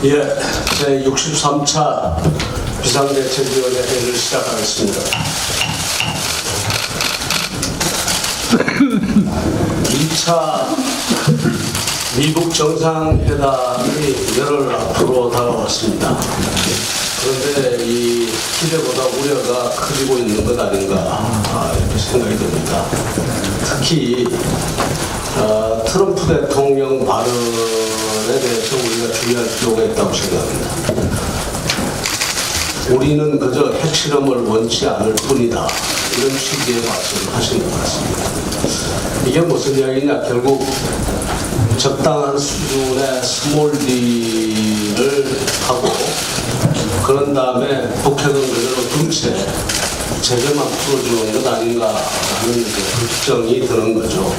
예, 제63차 비상대책위원회 회의를 시작하겠습니다. 2차 미국 정상회담이 열흘 앞으로 다가왔습니다. 그런데 이 기대보다 우려가 커지고 있는 것 아닌가 이렇게 생각이 듭니다. 특히 트럼프 대통령 발언에 대해서 우리가 주의할 필요가 있다고 생각합니다. 우리는 그저 핵실험을 원치 않을 뿐이다. 이런 취지의 말씀을 하신 것 같습니다. 이게 무슨 이야기냐? 결국 적당한 수준의 스몰 딜을 하고 그런 다음에 북핵은 그대로 둔 채 제재만 풀어주는 것 아닌가 하는 걱정이 드는 거죠.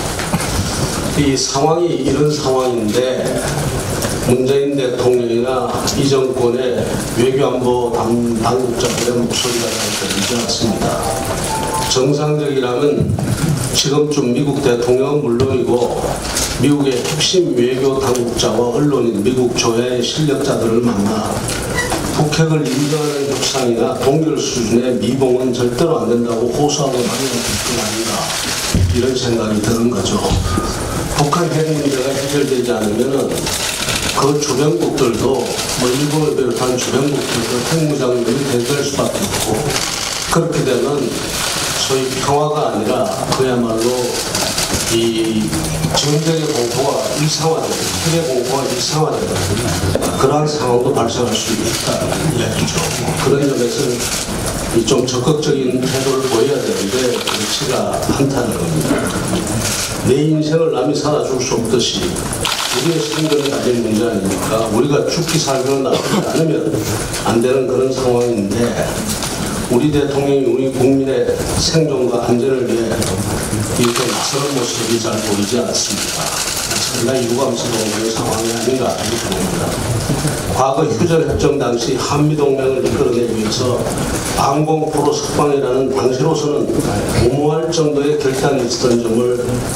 이 상황이 이런 상황인데 문재인 대통령이나 이 정권의 외교안보 당국자들의 목소리가 잘 들리지 않습니다. 정상적이라면 지금쯤 미국 대통령은 물론이고 미국의 핵심 외교 당국자와 언론인, 미국 조야의 실력자들을 만나 북핵을 인정하는 협상이나 동결 수준의 미봉은 절대로 안 된다고 호소하고 나면 될 것 아닌가 이런 생각이 드는 거죠. 북한 핵 문제가 해결되지 않으면 그 주변국들도 일본을 비롯한 주변국들도 핵무장들이 대두할 수밖에 없고 그렇게 되면 소위 평화가 아니라 그야말로 이 전쟁의 공포가 일상화되고 핵의 공포가 일상화되는 그러한 상황도 발생할 수 있다는 이야기죠. 그런 점에서는 좀 적극적인 태도를 보여야 되는데 그렇지가 않다는 겁니다. 내 인생을 남이 살아줄 수 없듯이 우리의 생존이 가진 문제 아닙니까? 우리가 죽기 살기로 나서지 않으면 안 되는 그런 상황인데 우리 대통령이 우리 국민의 생존과 안전을 위해 이렇게 나서는 모습이 잘 보이지 않습니다. 상당히 유감스러운 상황이 아닌가 이렇게 봅니다. 과거 휴전 협정 당시 한미동맹을 이끌어내기 위해서 방공포로 석방이라는 당시로서는 무모할 정도의 결단이 있었던 점을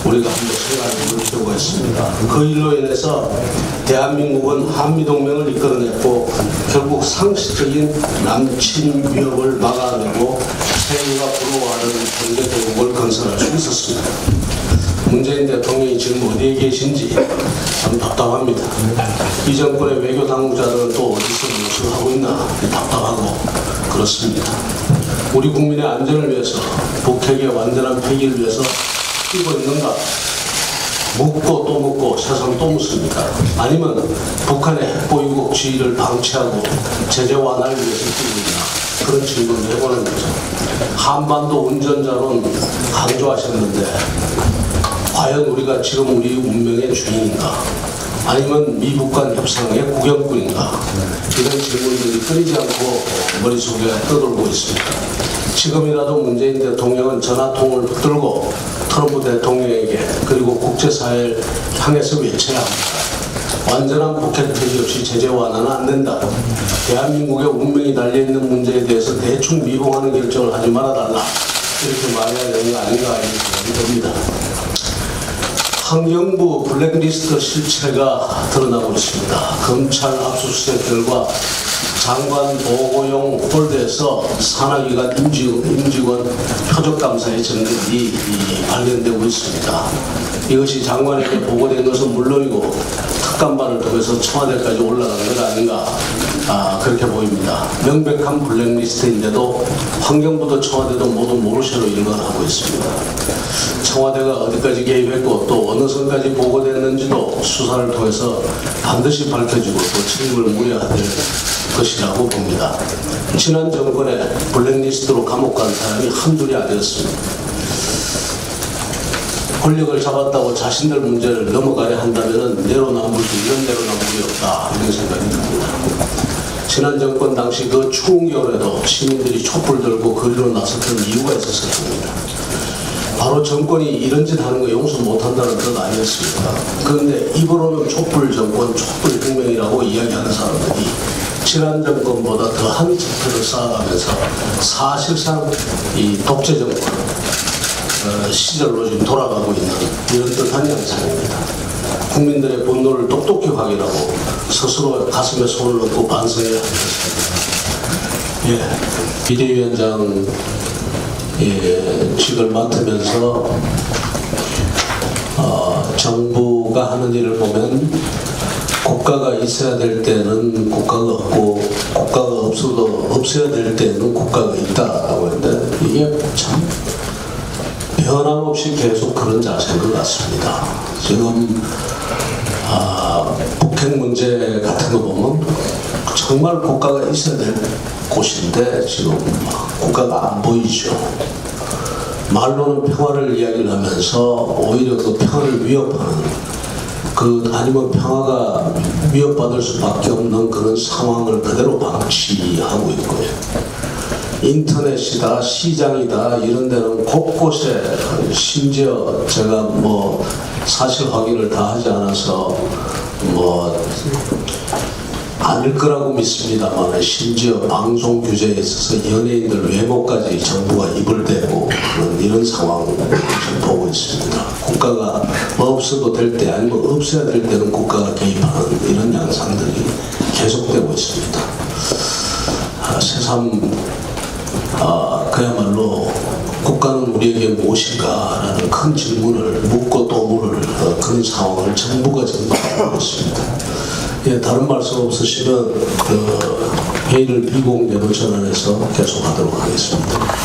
우리가 한번 생각해 볼 필요가 있습니다. 그 일로 인해서 대한민국은 한미동맹을 이끌어냈고 결국 상시적인 남침 위협을 막아내고 세계가 부러워하는 경제 대국을 건설할 수 있었습니다. 문재인 대통령이 지금 어디에 계신지 참 답답합니다. 이 정권의 외교 당국자들은 또 어디서 무엇을 하고 있나 답답하고 그렇습니다. 우리 국민의 안전을 위해서 북핵의 완전한 폐기를 위해서 뛰고 있는가? 묻고 또 묻고 세상 또 묻습니다. 아니면 북한의 핵보유국 지위를 방치하고 제재 완화를 위해서 뛰고 있나? 그런 질문을 해보는 거죠. 한반도 운전자론 강조하셨는데 과연 우리가 지금 우리 운명의 주인인가? 아니면 미국 간 협상의 구경꾼인가? 이런 질문들이 끊이지 않고 머릿속에 떠돌고 있습니다. 지금이라도 문재인 대통령은 전화통을 붙들고 트럼프 대통령에게 그리고 국제사회를 향해서 외쳐야 합니다. 완전한 북핵 폐기 없이 제재 완화는 안 된다. 대한민국의 운명이 달려있는 문제에 대해서 대충 미봉하는 결정을 하지 말아달라. 이렇게 말해야 되는 거 아닌가 이런 생각이 듭니다. 환경부 블랙리스트 실체가 드러나고 있습니다. 검찰 압수수색 결과 장관 보고용 폴더에서 산하기관 임직원 표적감사의 정들이 발견되고 있습니다. 이것이 장관에게 보고된 것은 물론이고 특감반을 통해서 청와대까지 올라간 것 아닌가 그렇게 보입니다. 명백한 블랙리스트인데도 환경부도 청와대도 모두 모르쇠로 일관하고 있습니다. 청와대가 어디까지 개입했고 또 어느 선까지 보고됐는지도 수사를 통해서 반드시 밝혀지고 또 책임을 물어야 될 것이라고 봅니다. 지난 정권에 블랙리스트로 감옥 간 사람이 한둘이 아니었습니다. 권력을 잡았다고 자신들 문제를 넘어가려 한다면 내로남불도 이런 내로남불이 없다 이런 생각이 듭니다. 지난 정권 당시 그 추운 겨울에도 시민들이 촛불 들고 거리로 나섰던 이유가 있었을 겁니다. 바로 정권이 이런 짓 하는 거 용서 못한다는 뜻 아니었습니까? 그런데 입으로는 촛불 정권, 촛불 혁명이라고 이야기하는 사람들이 지난 정권보다 더한 득표를 쌓아가면서 사실상 이 독재 정권 시절로 지금 돌아가고 있는 이런 듯한 양상입니다. 국민들의 분노를 똑똑히 확인하고 스스로 가슴에 손을 얹고 반성해야 하겠습니다. 비대위원장 직을 맡으면서 정부가 하는 일을 보면 국가가 있어야 될 때는 국가가 없고 국가가 없어야 될 때는 국가가 있다라고 했는데 이게 참 변함없이 계속 그런 자세인 것 같습니다. 지금 북핵 문제 같은 거 보면 정말 국가가 있어야 될 곳인데 지금 국가가 안 보이죠. 말로는 평화를 이야기를 하면서 오히려 그 평화를 위협하는 아니면 평화가 위협받을 수밖에 없는 그런 상황을 그대로 방치하고 있고요. 인터넷이다, 시장이다 이런 데는 곳곳에 심지어 제가 사실 확인을 다 하지 않아서 아닐 거라고 믿습니다만 심지어 방송 규제에 있어서 연예인들 외모까지 정부가 입을 대고 이런 상황을 보고 있습니다. 국가가 없어도 될 때 아니면 없어야 될 때는 국가가 개입하는 이런 양상들이 계속되고 있습니다. 새삼 그야말로 국가는 우리에게 무엇인가라는 큰 질문을 묻고 또 물을 그런 상황을 정부가 지금 하고 있습니다. 다른 말씀 없으시면 회의를 비공개로 전환해서 계속하도록 하겠습니다.